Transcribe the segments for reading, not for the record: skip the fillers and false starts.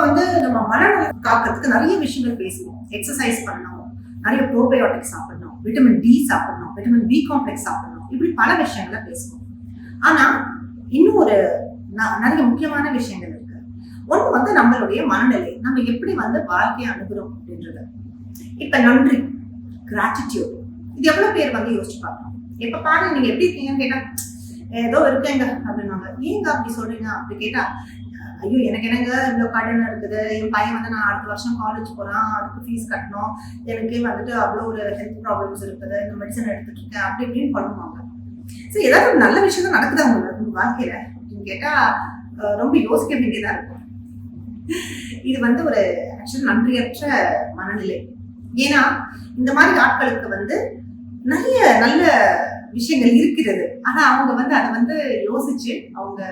வந்து நம்ம மனநலம் காக்கிறதுக்கு நிறைய விஷயங்கள் பேசுவோம். எக்ஸசைஸ் பண்ணணும், நிறைய ப்ரோபயோட்டிக் சாப்பிடணும், விட்டமின் டி சாப்பிடணும், விட்டமின் பி காம்ப்ளெக்ஸ் சாப்பிடணும், இப்படி பல விஷயங்களை பேசுவோம். ஆனா இன்னும் ஒரு நிறைய முக்கியமான விஷயங்கள் இருக்கு. ஒண்ணு வந்து நம்மளுடைய மனநிலை, நம்ம எப்படி வந்து வாழ்க்கையை அணுகிறோம் அப்படின்றது. இப்ப நன்றி, கிராட்டிடியூட், இது எவ்வளவு பேர் வந்து யோசிச்சு பார்க்கணும். எப்ப பாருங்க நீங்க எப்படி இருக்கீங்கன்னு கேட்டா ஏதோ இருக்கேங்க அப்படின்னாங்க. ஏங்க அப்படி சொல்றீங்க அப்படி கேட்டா, ஐயோ எனக்கு என்னங்க இவ்வளவு கடன் இருக்குது, என் பையன் வந்து நான் அடுத்த வருஷம் காலேஜ் போறான், அதுக்கு ஃபீஸ் கட்டணும், எனக்கு வந்துட்டு அவ்வளோ ஒரு ஹெல்த் ப்ராப்ளம்ஸ் இருக்குது, இந்த மெடிசன் எடுத்துட்டு இருக்கேன் அப்படி இப்படின்னு பண்ணுவாங்க. சரி, ஏதாவது ஒரு நல்ல விஷயம் தான் நடக்குதா உங்க வாழ்க்கையில அப்படின்னு கேட்டா ரொம்ப யோசிக்க வேண்டியதா இருக்கும். இது வந்து ஒரு ஆக்சுவலி நன்றியற்ற மனநிலை. ஏன்னா இந்த மாதிரி ஆட்களுக்கு வந்து நிறைய நல்ல விஷயங்கள் இருக்கிறது, ஆனா அவங்க வந்து அதை வந்து யோசிச்சு அவங்க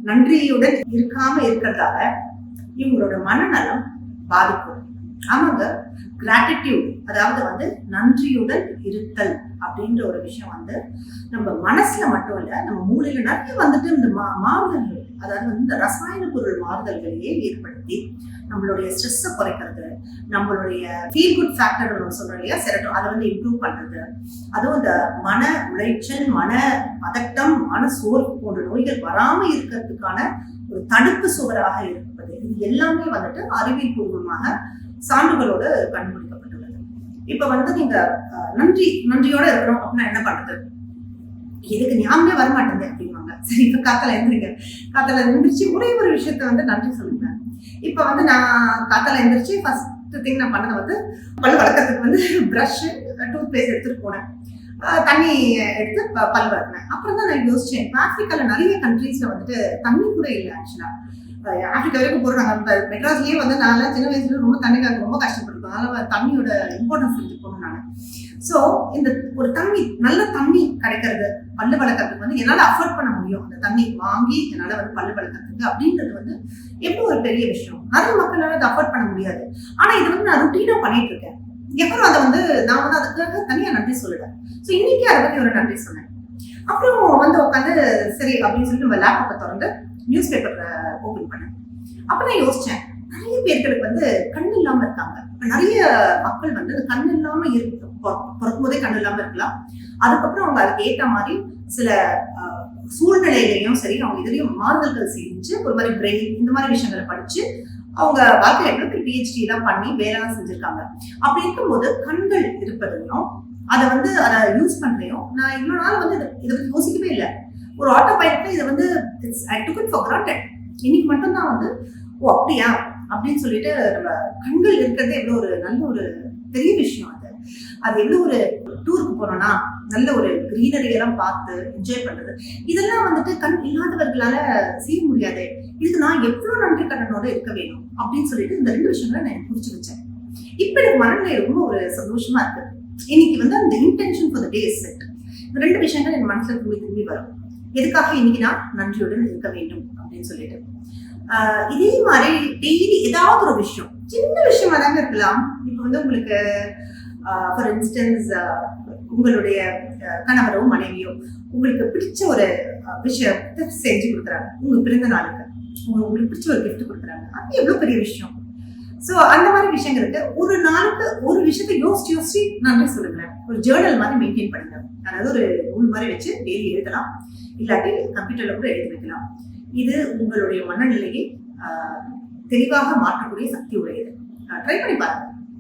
நன்றியுடன் இருக்காம இருக்கிறதால இவங்களோட மனநலம் பாதிக்கும். ஆமாங்க, கிராட்டிடியூட், அதாவது வந்து நன்றியுடன் இருத்தல் அப்படின்ற ஒரு விஷயம் வந்து நம்ம மனசுல மட்டும் இல்ல, நம்ம மூளையில நிறைய வந்துட்டு இந்த மாறுதல்கள், அதாவது வந்து இந்த ரசாயன பொருள் மாறுதல்களையே ஏற்படுத்தி நம்மளுடைய ஸ்ட்ரெஸ்ஸை குறைக்கிறது, நம்மளுடைய ஃபீல் குட் ஃபேக்டர் சொல்றோம் இல்லையா, செரட்டோனின், அதை வந்து இம்ப்ரூவ் பண்றது, அதுவும் இந்த மன உளைச்சல், மன பதட்டம், மன சோர்வு போன்ற நோய்கள் வராம இருக்கிறதுக்கான ஒரு தடுப்பு சுவராக இருப்பது. இது எல்லாமே வந்துட்டு அறிவியல் பூர்வமாக சான்றுகளோடு கண்டுபிடிக்கப்பட்டுள்ளது. இப்ப வந்து நீங்க நன்றியோட இருக்கணும் அப்படின்னா என்ன பண்றது, எதுக்கு ஞாபகமே வரமாட்டேங்குது அப்படின்வாங்க. சரி, இப்ப காத்தால எழுந்திரிங்க, காத்தால எழுந்திரிச்சு ஒரே ஒரு விஷயத்த வந்து நன்றி சொல்லுங்க. இப்ப வந்து நான் காத்தால எழுந்திரிச்சு ஃபர்ஸ்ட் திங் நான் பண்ணது வந்து பல் வளர்க்கறதுக்கு வந்து பிரஷ், டூத் பேஸ்ட் எடுத்துட்டு போனேன், தண்ணி எடுத்து பல் வளர்க்கினேன். அப்புறம் தான் நான் யோசிச்சேன், இப்போ ஆப்பிரிக்கால நிறைய கண்ட்ரீஸ்ல வந்துட்டு தண்ணி கூட இல்லை. ஆக்சுவலா ஆப்பிரிக்கா வரைக்கும் போடுறாங்க. மெட்ராஸ்லயே வந்து நான் சின்ன வயசுல ரொம்ப தண்ணிக்காக ரொம்ப கஷ்டப்பட்டிருக்கோம். அதனால தண்ணியோட இம்பார்ட்டன்ஸ் தெரிஞ்சுக்கணும் நான். ஸோ இந்த ஒரு தண்ணி, நல்ல தண்ணி கிடைக்கிறது பல்லு வளர்க்கறதுக்கு வந்து என்னால் அஃபோர்ட் பண்ண முடியும். அந்த தண்ணி வாங்கி என்னால் வந்து பல்லு வளர்க்கறதுக்கு அப்படின்றது வந்து எப்படி ஒரு பெரிய விஷயம். நிறைய மக்களால் அதை அஃபோர்ட் பண்ண முடியாது. ஆனா இது வந்து நான் ருட்டீனா பண்ணிட்டு இருக்கேன். எப்பறம் அதை வந்து நான் வந்து அதுக்காக தனியா நன்றி சொல்லிடுறேன். ஸோ இன்னைக்கு அதை பத்தி ஒரு நன்றி சொன்னேன். அப்புறம் வந்து உட்காந்து சரி அப்படின்னு சொல்லிட்டு நம்ம லேப்டாப்பை திறந்து நியூஸ் பேப்பர் ஓபன் பண்ணேன். அப்ப நான் யோசிச்சேன், நிறைய பேர்களுக்கு வந்து கண் இல்லாம இருக்காங்க. நிறைய மக்கள் வந்து கண் இல்லாம பிறக்கும் போதே கண் இல்லாம இருக்கலாம். அதுக்கப்புறம் அவங்க அதுக்கு ஏற்ற மாதிரி சில சூழ்நிலையிலையும் சரி, அவங்க இதுலயும் மாறுதல்கள் செஞ்சு ஒரு மாதிரி பிரெயின் இந்த மாதிரி விஷயங்களை படிச்சு அவங்க வாழ்க்கையில எவ்வளவு பிஹெச்டி எல்லாம் பண்ணி வேலை செஞ்சிருக்காங்க. அப்படி இருக்கும்போது கண்கள் இருப்பதையும் அதை வந்து அதை யூஸ் பண்றையும் நான் இவ்வளவு நாள் வந்து இதை பத்தி யோசிக்கவே இல்லை. ஒரு ஆட்டோ பைலட்ல இதை வந்து ஐ டுக் இட் ஃபார் கிராண்டட். இன்னைக்கு மட்டும்தான் வந்து ஓ அப்படியா அப்படின்னு சொல்லிட்டு நம்ம கண்கள் இருக்கிறது எவ்வளவு ஒரு நல்ல ஒரு பெரிய விஷயம். அது எவ்வளவு ஒரு டூருக்கு போனோம்னா நல்ல ஒரு கிரீனரி எல்லாம் பார்த்து என்ஜாய் பண்றது, இதெல்லாம் வந்துட்டு கண் இல்லாதவர்களால செய்ய முடியாது. இதுக்கு நான் எவ்வளவு நன்றி கடனோட இருக்க வேணும் அப்படின்னு சொல்லிட்டு இந்த ரெண்டு விஷயங்களை நான் புரிச்சு வச்சேன். இப்ப எனக்கு மனநிலை ரொம்ப ஒரு சந்தோஷமா இருக்கு. இன்னைக்கு வந்து அந்த intention for the day is set. இந்த ரெண்டு விஷயங்கள் என் மனசுல திரும்பி வரும். எதுக்காக இன்னைக்கு நான் நன்றியுடன் இருக்க வேண்டும் அப்படின்னு சொல்லிட்டு இதே மாதிரி டெய்லி ஏதாவது ஒரு விஷயம், சின்ன விஷயமா தாங்க இருக்கலாம். இப்ப வந்து உங்களுக்கு ஃபார் இன்ஸ்டன்ஸ் உங்களுடைய கணவரோ மனைவியோ உங்களுக்கு பிடிச்ச ஒரு விஷயத்தை செஞ்சு கொடுக்குறாங்க, உங்க பிறந்த நாளுக்கு உங்களுக்கு பிடிச்ச ஒரு கிஃப்ட் கொடுக்குறாங்க, அது எவ்வளவு பெரிய விஷயம். ஸோ அந்த மாதிரி விஷயங்களுக்கு ஒரு நாளுக்கு ஒரு விஷயத்தை யோசிச்சு நன்றி சொல்லுங்களேன். ஒரு ஜேர்னல் மாதிரி மெயின்டைன் பண்ணுங்க. அதாவது ஒரு நூல் மாதிரி வச்சு டெய்லி எழுதலாம், இல்லாட்டி கம்ப்யூட்டர்ல கூட எழுதி வைக்கலாம். இது உங்களுடைய மனநிலையை தெளிவாக மாற்றக்கூடிய சக்தி உடையது. ட்ரை பண்ணி பாருங்க.